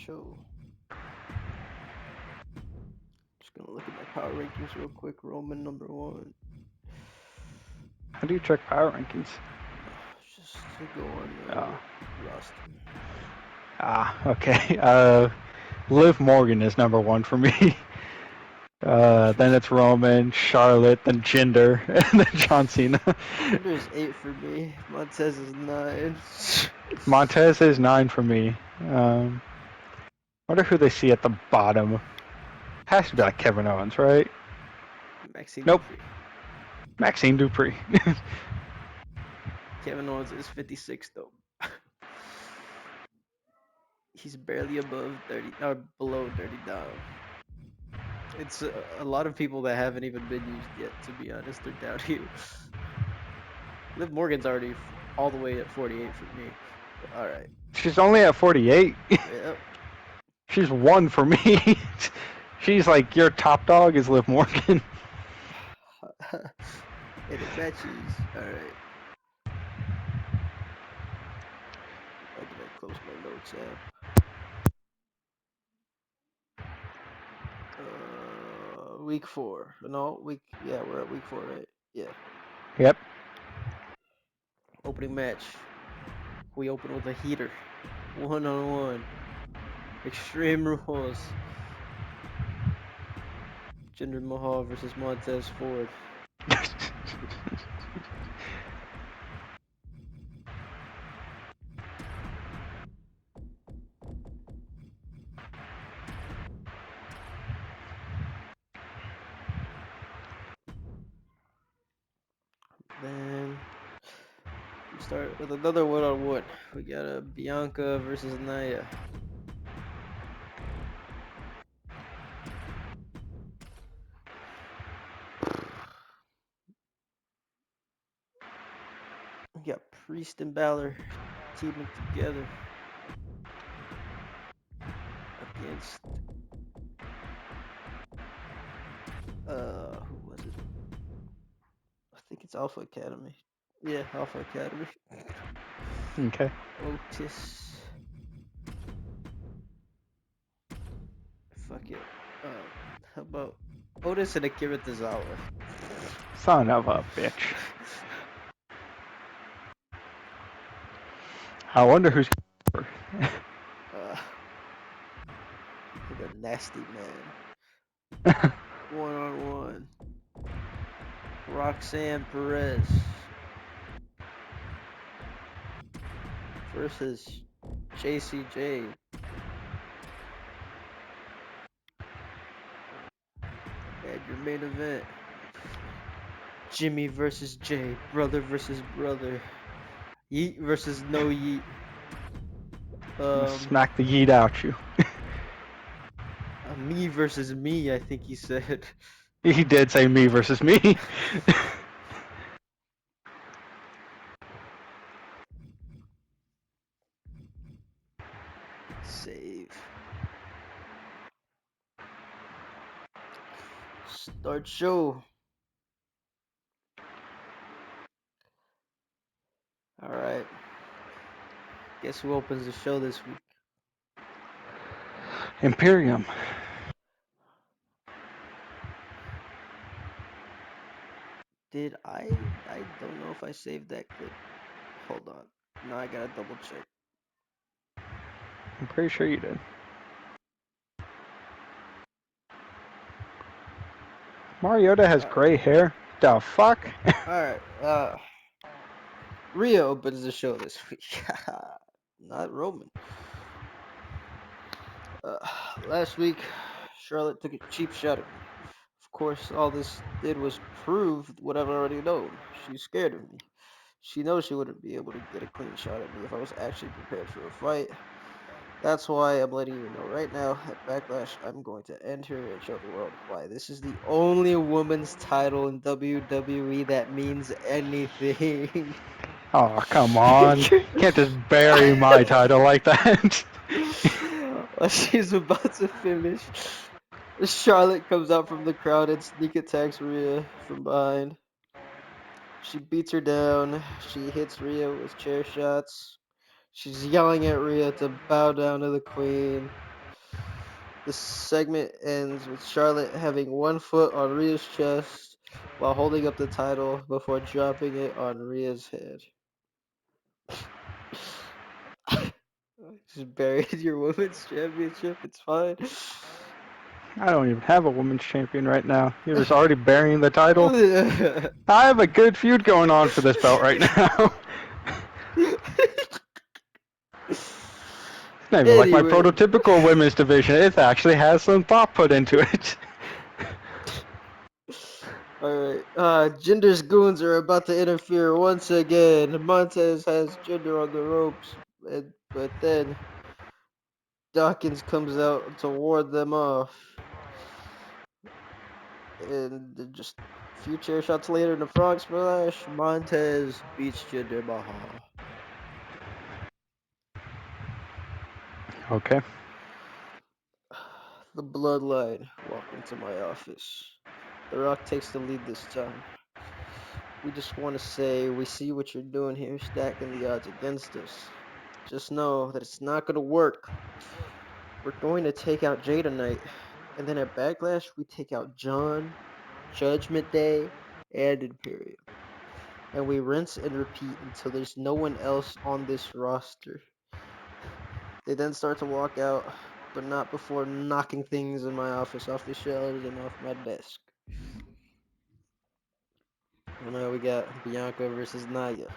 show. Just gonna look at my power rankings real quick. Roman #1. How do you check power rankings? Just to go on the Oh. roster. Okay. Liv Morgan is #1 for me. Then it's Roman, Charlotte, then Jinder, and then John Cena. Jinder is 8 for me. Montez is 9. Montez is 9 for me. Wonder who they see at the bottom. Has to be like Kevin Owens, right? Maxine Nope. Dupree. Maxine Dupree. Kevin Owens is 56 though. He's barely above 30 or below 30 down. It's a lot of people that haven't even been used yet, to be honest. They're down here. Liv Morgan's already all the way at 48 for me. But all right. She's only at 48. Yep. She's 1 for me. She's like, your top dog is Liv Morgan. And it matches. All right. Why did I close my notes app? Week 4. No, yeah, we're at week 4, right? Yeah. Yep. Opening match. We open with a heater. 1-on-1. Extreme Rules. Jinder Mahal versus Montez Ford. Then we start with another 1-on-1. We got a Bianca versus Nia. We got Priest and Balor teaming together against who was it? I think it's Alpha Academy. Yeah, Alpha Academy. Okay. Otis. Fuck it. How about Otis and Akira Tozawa? Son of a bitch. I wonder who's. The Nasty Man. 1-on-1. Roxanne Perez versus JCJ. And your main event. Jimmy versus Jay. Brother versus brother. Yeet versus no Yeet. Smack the yeet out you. Me versus me, I think he said. He did say me versus me. Save. Start show. Alright. Guess who opens the show this week? Imperium. Did I don't know if I saved that clip. Hold on. Now I gotta double check. I'm pretty sure you did. Mariota has gray hair. The fuck? Alright, Rhea opens the show this week. Not Roman. Last week, Charlotte took a cheap shot at me. Of course, all this did was prove what I've already known. She's scared of me. She knows she wouldn't be able to get a clean shot at me if I was actually prepared for a fight. That's why I'm letting you know right now at Backlash, I'm going to end her and show the world why this is the only women's title in WWE that means anything. Oh, come on. You can't just bury my title like that. While she's about to finish, Charlotte comes out from the crowd and sneak attacks Rhea from behind. She beats her down. She hits Rhea with chair shots. She's yelling at Rhea to bow down to the queen. The segment ends with Charlotte having one foot on Rhea's chest while holding up the title before dropping it on Rhea's head. Just buried your women's championship. It's fine. I don't even have a women's champion right now. You're just already burying the title. I have a good feud going on for this belt right now. It's not even like my Anyway, prototypical women's division. It actually has some thought put into it. all right. Jinder's goons are about to interfere once again. Montez has Jinder on the ropes, but then Dawkins comes out to ward them off. And just a few chair shots later in the frog splash, Montez beats Jinder Mahal. Okay. The bloodline walk into my office. The Rock takes the lead this time. We just want to say we see what you're doing here, stacking the odds against us. Just know that it's not going to work. We're going to take out Jay tonight, and then at Backlash, we take out John, Judgment Day, and Imperium. And we rinse and repeat until there's no one else on this roster. They then start to walk out, but not before knocking things in my office off the shelves and off my desk. And now we got Bianca versus Nia.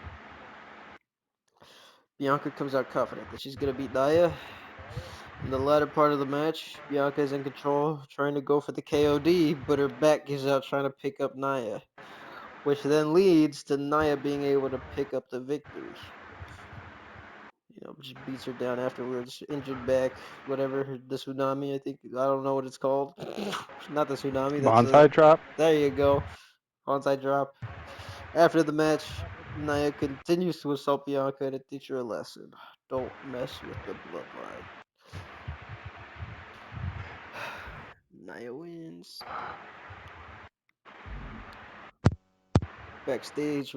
Bianca comes out confident that she's going to beat Nia. In the latter part of the match, Bianca is in control, trying to go for the KOD, but her back gives out trying to pick up Nia, which then leads to Nia being able to pick up the victory. Just beats her down afterwards, injured back, whatever, the tsunami, I think. I don't know what it's called. Not the tsunami, that's Bonsai drop. there you go. Onside drop. After the match, Nia continues to assault Bianca to teach her a lesson. Don't mess with the bloodline. Nia wins. Backstage,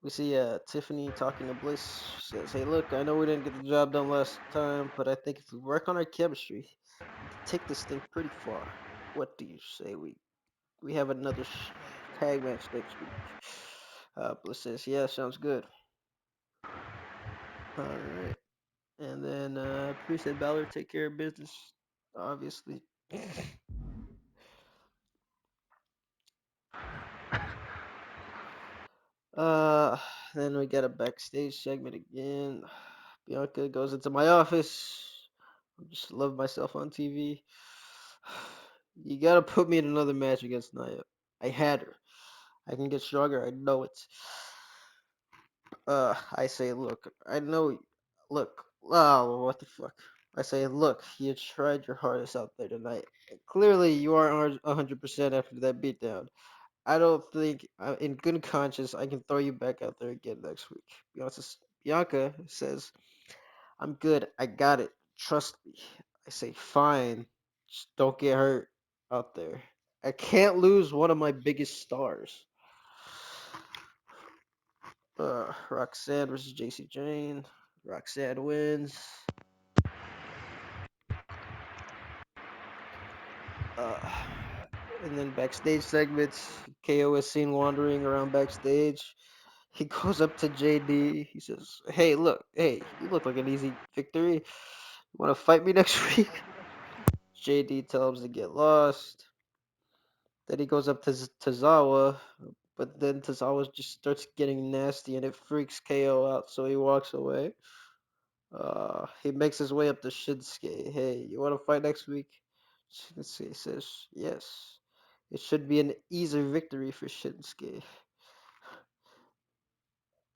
we see Tiffany talking to Bliss. She says, "Hey, look, I know we didn't get the job done last time, but I think if we work on our chemistry, we can take this thing pretty far. What do you say we have another tag match next week?" Bliss says, "Yeah, sounds good." All right. And then Priest and Balor take care of business, obviously. Uh, then we get a backstage segment again. Bianca goes into my office. I just love myself on TV. You gotta put me in another match against Nia. I had her. I can get stronger. I know it. I say, look, I know. Look, oh, what the fuck? I say, look, you tried your hardest out there tonight. Clearly, you aren't 100% after that beatdown. I don't think, in good conscience, I can throw you back out there again next week. Bianca says, I'm good. I got it. Trust me. I say, fine. Just don't get hurt out there. I can't lose one of my biggest stars. Roxanne versus JC Jane. Roxanne wins. Uh, and then backstage segments. KO is seen wandering around backstage. He goes up to JD. He says, "Hey, look. Hey, you look like an easy victory. You want to fight me next week?" JD tells him to get lost. Then he goes up to Tozawa, but then Tozawa just starts getting nasty and it freaks KO out, so he walks away. He makes his way up to Shinsuke. Hey, you want to fight next week? Shinsuke says, yes. It should be an easy victory for Shinsuke.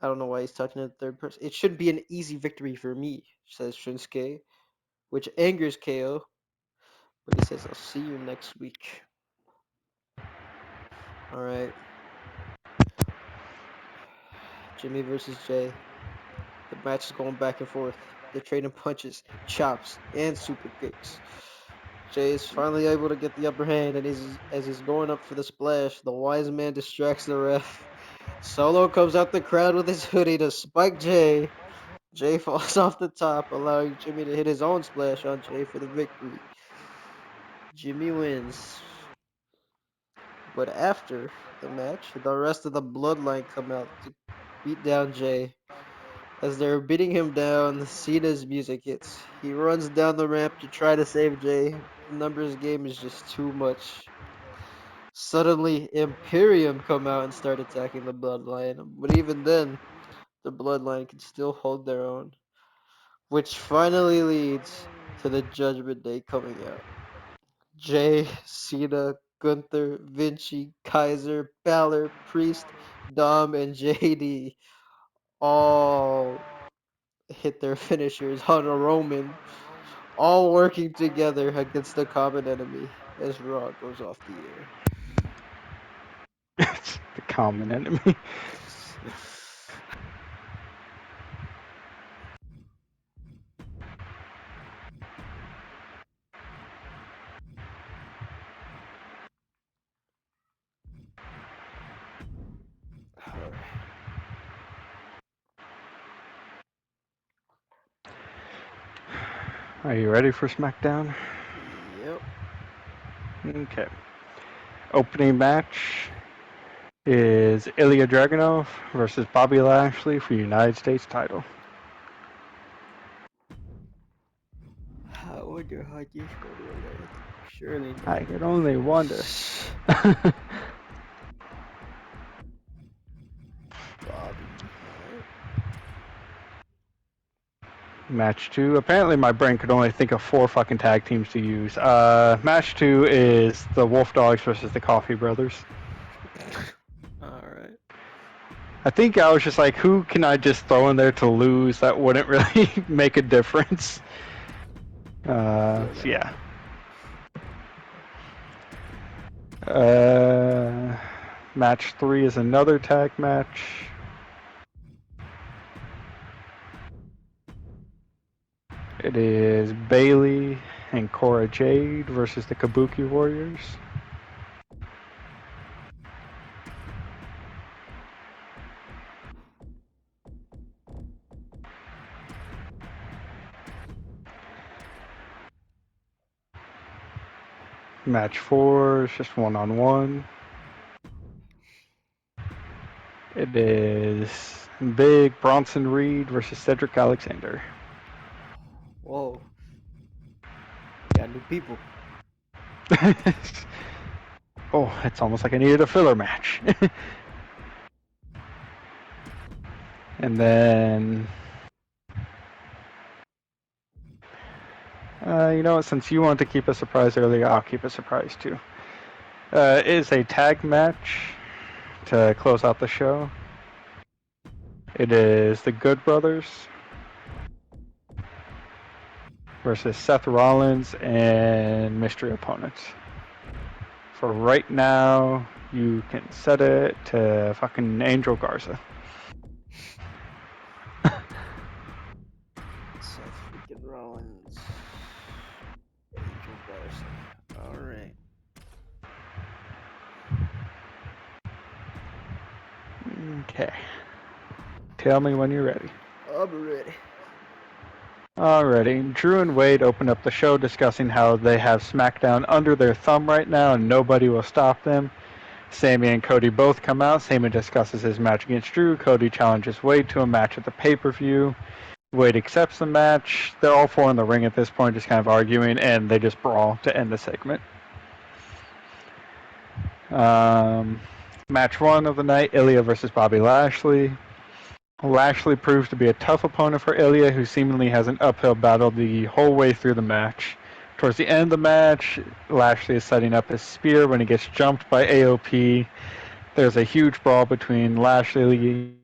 I don't know why he's talking in the third person. It should be an easy victory for me, says Shinsuke, which angers KO. But he says, I'll see you next week. All right. Jimmy versus Jay. The match is going back and forth. They're trading punches, chops, and super kicks. Jay is finally able to get the upper hand, and as he's going up for the splash, the wise man distracts the ref. Solo comes out the crowd with his hoodie to spike Jay. Jay falls off the top, allowing Jimmy to hit his own splash on Jay for the victory. Jimmy wins. But after the match, the rest of the bloodline come out to beat down Jay. As they're beating him down, Cena's music hits. He runs down the ramp to try to save Jay. The numbers game is just too much. Suddenly, Imperium come out and start attacking the bloodline. But even then, the bloodline can still hold their own. Which finally leads to the Judgment Day coming out. Jay, Cena, Gunther, Vinci, Kaiser, Balor, Priest, Dom, and JD all hit their finishers on a Roman, all working together against the common enemy as Raw goes off the air. It's the common enemy. All right. Are you ready for SmackDown? Yep. Okay. Opening match is Ilya Dragunov versus Bobby Lashley for United States title. I wonder how this one will end. Surely I nothing can but only wonder. face. Bobby. Alright. Match 2. Apparently my brain could only think of 4 fucking tag teams to use. Match 2 is the Wolf Dogs versus the Coffee Brothers. Alright. I think I was just like, who can I just throw in there to lose that wouldn't really make a difference? I feel So that. yeah. Uh, Match 3 is another tag match. It is Bailey and Cora Jade versus the Kabuki Warriors. Match 4 is just one-on-one. It is Big Bronson Reed versus Cedric Alexander. Whoa. We got new people. Oh, it's almost like I needed a filler match. And then, you know what? Since you wanted to keep a surprise earlier, I'll keep a surprise too. It is a tag match to close out the show. It is the Good Brothers versus Seth Rollins and mystery opponents. For right now, you can set it to fucking Angel Garza. Seth freaking Rollins. Angel Garza. Alright. Okay. Tell me when you're ready. I'm ready. Alrighty. Drew and Wade opened up the show discussing how they have SmackDown under their thumb right now and nobody will stop them. Sami and Cody both come out. Sami discusses his match against Drew. Cody challenges Wade to a match at the pay-per-view. Wade accepts the match. They're all 4 in the ring at this point, just kind of arguing, and they just brawl to end the segment. Match 1 of the night, Ilya versus Bobby Lashley. Lashley proves to be a tough opponent for Ilya, who seemingly has an uphill battle the whole way through the match. Towards the end of the match, Lashley is setting up his spear when he gets jumped by AOP. There's a huge brawl between Lashley.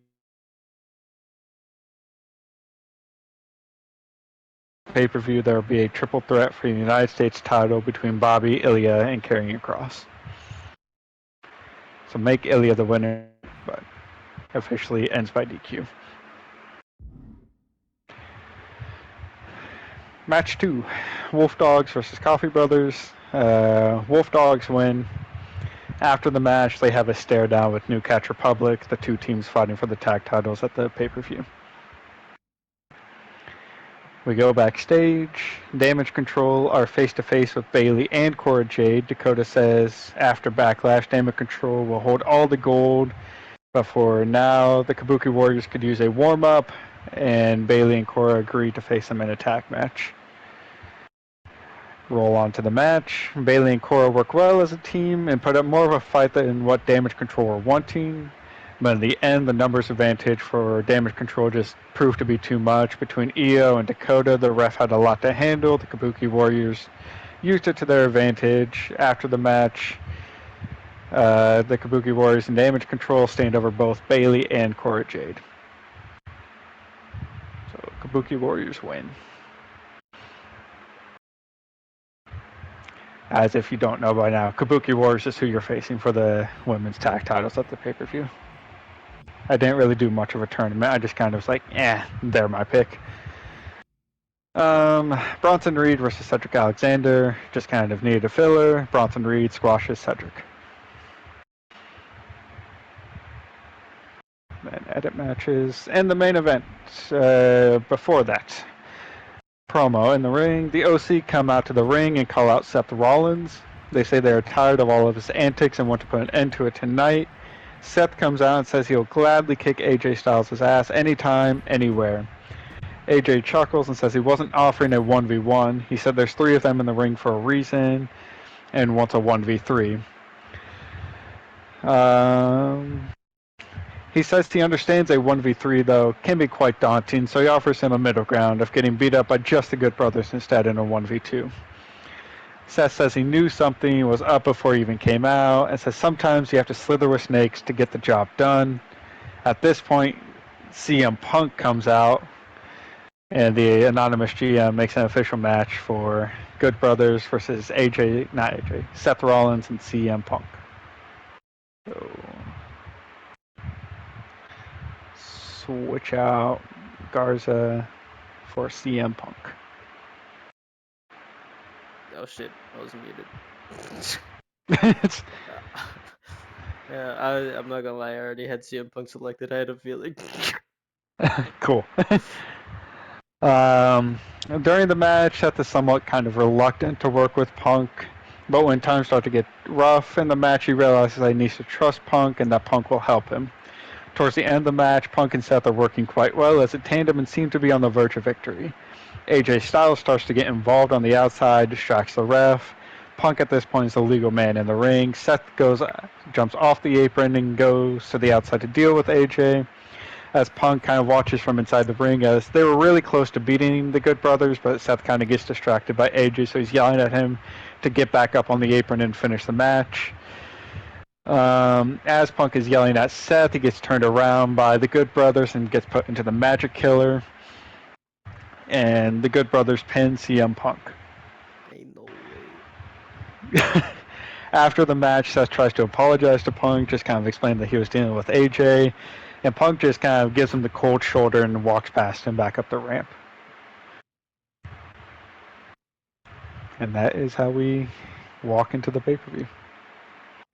Pay-per-view, there will be a triple threat for the United States title between Bobby, Ilya, and Karrion Kross. So make Ilya the winner, but officially ends by DQ. Match 2, Wolf Dogs versus Coffee Brothers. Wolf Dogs win. After the match, they have a stare down with New Catch Republic, the 2 teams fighting for the tag titles at the pay-per-view. We go backstage. Damage Control are face to face with Bailey and Cora Jade. Dakota says after Backlash, Damage Control will hold all the gold, but for now, the Kabuki Warriors could use a warm up, and Bailey and Cora agree to face them in a tag match. Roll on to the match. Bailey and Cora work well as a team and put up more of a fight than what Damage Control were wanting. But in the end, the numbers advantage for Damage Control just proved to be too much. Between Io and Dakota, the ref had a lot to handle. The Kabuki Warriors used it to their advantage. After the match, the Kabuki Warriors and Damage Control stand over both Bailey and Cora Jade. So Kabuki Warriors win. As if you don't know by now, Kabuki Warriors is who you're facing for the women's tag titles at the pay-per-view. I didn't really do much of a tournament. I just kind of was like, they're my pick. Bronson Reed versus Cedric Alexander. Just kind of needed a filler. Bronson Reed squashes Cedric. Then edit matches. And the main event. Before that, promo in the ring. The OC come out to the ring and call out Seth Rollins. They say they are tired of all of his antics and want to put an end to it tonight. Seth comes out and says he'll gladly kick AJ Styles' ass anytime, anywhere. AJ chuckles and says he wasn't offering a 1v1. He said there's 3 of them in the ring for a reason and wants a 1v3. He says he understands a 1v3, though, can be quite daunting, so he offers him a middle ground of getting beat up by just the Good Brothers instead in a 1v2. Seth says he knew something was up before he even came out, and says sometimes you have to slither with snakes to get the job done. At this point, CM Punk comes out, and the anonymous GM makes an official match for Good Brothers versus Seth Rollins and CM Punk. So, switch out Garza for CM Punk. Oh shit, I was muted. It's Yeah, I'm not gonna lie, I already had CM Punk selected. I had a feeling. cool. During the match, Seth is somewhat kind of reluctant to work with Punk, but when times start to get rough in the match, he realizes that he needs to trust Punk and that Punk will help him. Towards the end of the match, Punk and Seth are working quite well as a tandem and seem to be on the verge of victory. AJ Styles starts to get involved on the outside, distracts the ref. Punk at this point is the legal man in the ring. Seth jumps off the apron and goes to the outside to deal with AJ. As Punk kind of watches from inside the ring, as they were really close to beating the Good Brothers, but Seth kind of gets distracted by AJ, so he's yelling at him to get back up on the apron and finish the match. As Punk is yelling at Seth, he gets turned around by the Good Brothers and gets put into the Magic Killer. And the Good Brothers pin CM Punk. Ain't no way. After the match, Seth tries to apologize to Punk, just kind of explain that he was dealing with AJ. And Punk just kind of gives him the cold shoulder and walks past him back up the ramp. And that is how we walk into the pay-per-view.